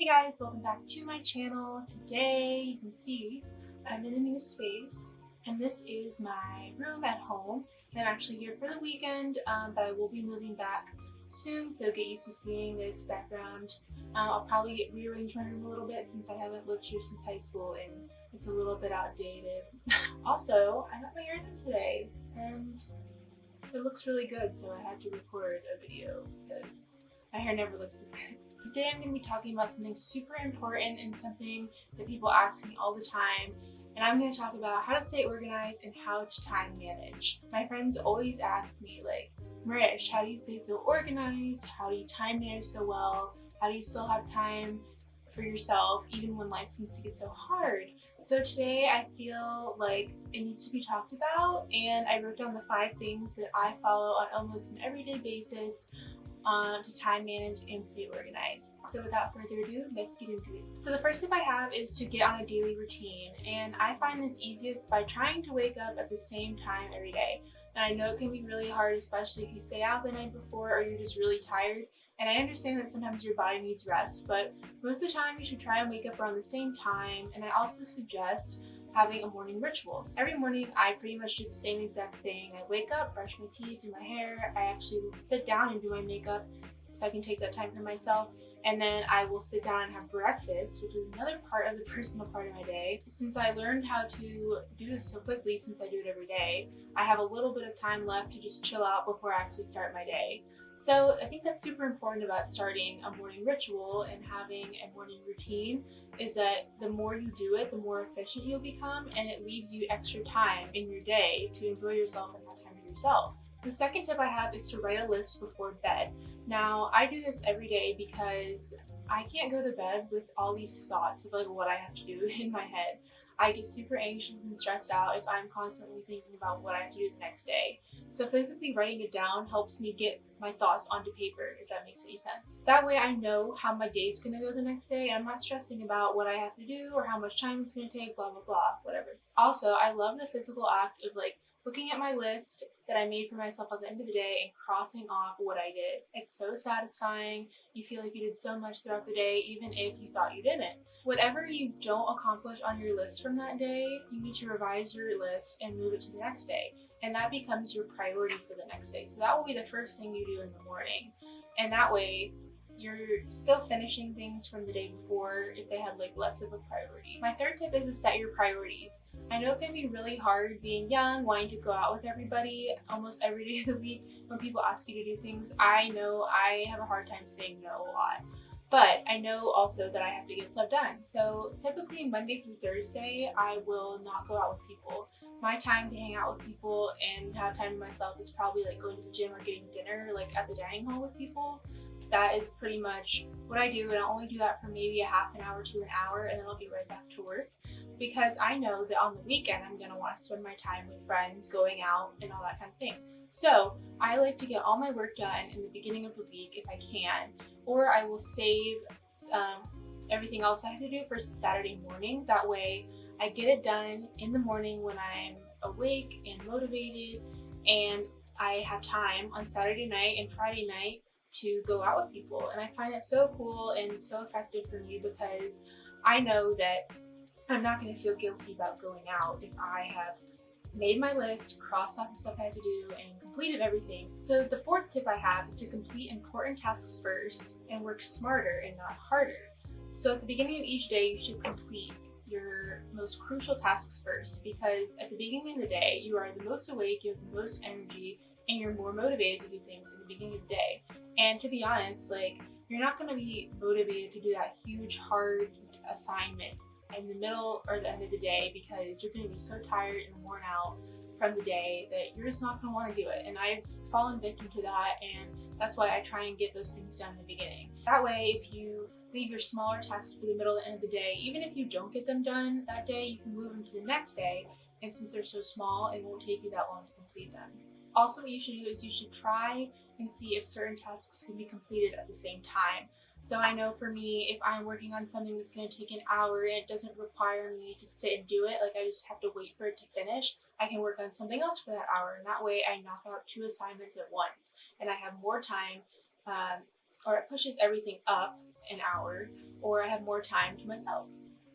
Guys, welcome back to my channel. Today you can see I'm in a new space and this is my room at home. And I'm actually here for the weekend, but I will be moving back soon, so get used to seeing this background. I'll probably rearrange my room a little bit since I haven't lived here since high school and it's a little bit outdated. Also, I got my hair done today and it looks really good, so I had to record a video because my hair never looks this good. Today I'm going to be talking about something super important and something that people ask me all the time, and I'm going to talk about how to stay organized and how to time manage. My friends always ask me like, Marish, how do you stay so organized? How do you time manage so well? How do you still have time for yourself even when life seems to get so hard? So today I feel like it needs to be talked about, and I wrote down the 5 things that I follow on almost an everyday basis to time manage and stay organized. So without further ado, let's get into it. So the first tip I have is to get on a daily routine, and I find this easiest by trying to wake up at the same time every day. And I know it can be really hard, especially if you stay out the night before or you're just really tired. And I understand that sometimes your body needs rest, but most of the time you should try and wake up around the same time. And I also suggest having a morning ritual. So every morning I pretty much do the same exact thing. I wake up, brush my teeth, do my hair. I actually sit down and do my makeup so I can take that time for myself. And then I will sit down and have breakfast, which is another part of the personal part of my day. Since I learned how to do this so quickly, since I do it every day, I have a little bit of time left to just chill out before I actually start my day. So I think that's super important about starting a morning ritual and having a morning routine, is that the more you do it, the more efficient you'll become, and it leaves you extra time in your day to enjoy yourself and have time for yourself. The second tip I have is to write a list before bed. Now, I do this every day because I can't go to bed with all these thoughts of like what I have to do in my head. I get super anxious and stressed out if I'm constantly thinking about what I have to do the next day. So physically writing it down helps me get my thoughts onto paper, if that makes any sense. That way I know how my day's gonna go the next day, and I'm not stressing about what I have to do or how much time it's gonna take, blah, blah, blah, whatever. Also, I love the physical act of like looking at my list that I made for myself at the end of the day and crossing off what I did. It's so satisfying. You feel like you did so much throughout the day, even if you thought you didn't. Whatever you don't accomplish on your list from that day, you need to revise your list and move it to the next day. And that becomes your priority for the next day. So that will be the first thing you do in the morning. And that way, you're still finishing things from the day before if they had like less of a priority. My third tip is to set your priorities. I know it can be really hard being young, wanting to go out with everybody almost every day of the week when people ask you to do things. I know I have a hard time saying no a lot. But I know also that I have to get stuff done. So typically Monday through Thursday, I will not go out with people. My time to hang out with people and have time to myself is probably like going to the gym or getting dinner like at the dining hall with people. That is pretty much what I do, and I'll only do that for maybe a half an hour to an hour, and then I'll get right back to work, because I know that on the weekend I'm going to want to spend my time with friends, going out, and all that kind of thing. So I like to get all my work done in the beginning of the week if I can, or I will save everything else I have to do for Saturday morning. That way I get it done in the morning when I'm awake and motivated, and I have time on Saturday night and Friday night to go out with people. And I find it so cool and so effective for me because I know that I'm not going to feel guilty about going out if I have made my list, crossed off the stuff I had to do, and completed everything. So the fourth tip I have is to complete important tasks first and work smarter and not harder. So at the beginning of each day, you should complete your most crucial tasks first, because at the beginning of the day, you are the most awake, you have the most energy, and you're more motivated to do things in the beginning of the day. And to be honest, like, you're not going to be motivated to do that huge, hard assignment in the middle or the end of the day, because you're going to be so tired and worn out from the day that you're just not going to want to do it. And I've fallen victim to that, and that's why I try and get those things done in the beginning. That way, if you leave your smaller tasks for the middle and end of the day, even if you don't get them done that day, you can move them to the next day, and since they're so small, it won't take you that long to complete them. Also, what you should do is you should try and see if certain tasks can be completed at the same time. So I know for me, if I'm working on something that's going to take an hour and it doesn't require me to sit and do it, like I just have to wait for it to finish, I can work on something else for that hour. And that way I knock out 2 assignments at once and I have more time, or it pushes everything up an hour or I have more time to myself.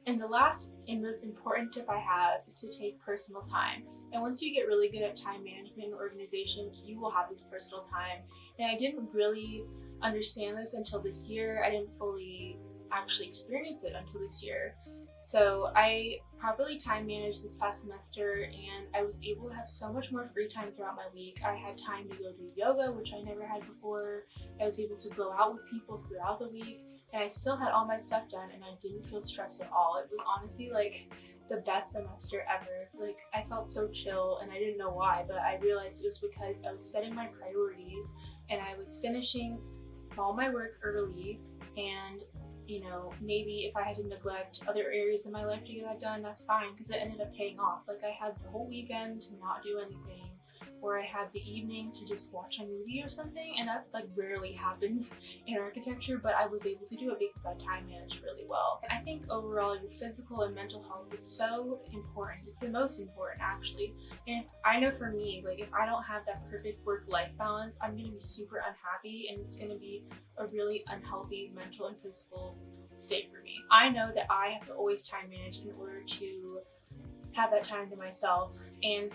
And the last and most important tip I have is to take personal time. And once you get really good at time management and organization, you will have this personal time. And I didn't really understand this until this year. I didn't fully actually experience it until this year. So I properly time managed this past semester and I was able to have so much more free time throughout my week. I had time to go do yoga, which I never had before. I was able to go out with people throughout the week and I still had all my stuff done and I didn't feel stressed at all. It was honestly like the best semester ever. Like I felt so chill and I didn't know why, but I realized it was because I was setting my priorities and I was finishing all my work early. And maybe if I had to neglect other areas of my life to get that done, that's fine because it ended up paying off. Like I had the whole weekend to not do anything, or I had the evening to just watch a movie or something, and that like rarely happens in architecture, but I was able to do it because I time managed really well. I think overall your physical and mental health is so important. It's the most important actually. And I know for me, like if I don't have that perfect work-life balance, I'm gonna be super unhappy and it's gonna be a really unhealthy mental and physical state for me. I know that I have to always time manage in order to have that time to myself and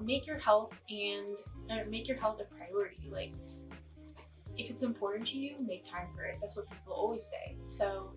make your health a priority. Like if it's important to you, make time for it. That's what people always say. So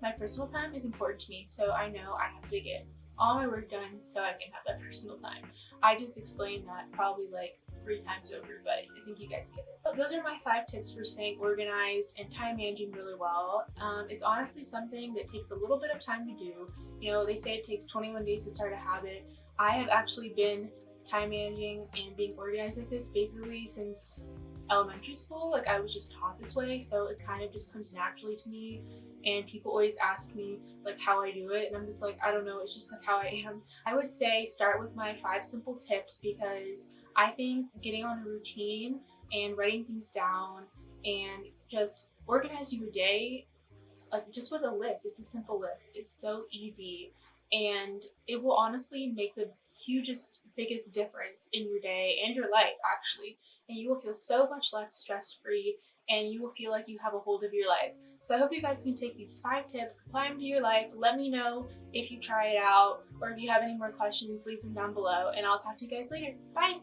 my personal time is important to me. So I know I have to get all my work done so I can have that personal time. I just explained that probably like 3 times over, but I think you guys get it. But those are my 5 tips for staying organized and time managing really well. It's honestly something that takes a little bit of time to do. They say it takes 21 days to start a habit. I have actually been time managing and being organized like this basically since elementary school. Like I was just taught this way, so it kind of just comes naturally to me. And people always ask me like how I do it, and I'm just like, I don't know, it's just like how I am. I would say start with my 5 simple tips because I think getting on a routine and writing things down and just organizing your day, like just with a list, it's a simple list, it's so easy and it will honestly make the biggest difference in your day and your life actually. And you will feel so much less stress free and you will feel like you have a hold of your life. So I hope you guys can take these 5 tips, apply them to your life. Let me know if you try it out or if you have any more questions, leave them down below and I'll talk to you guys later. Bye!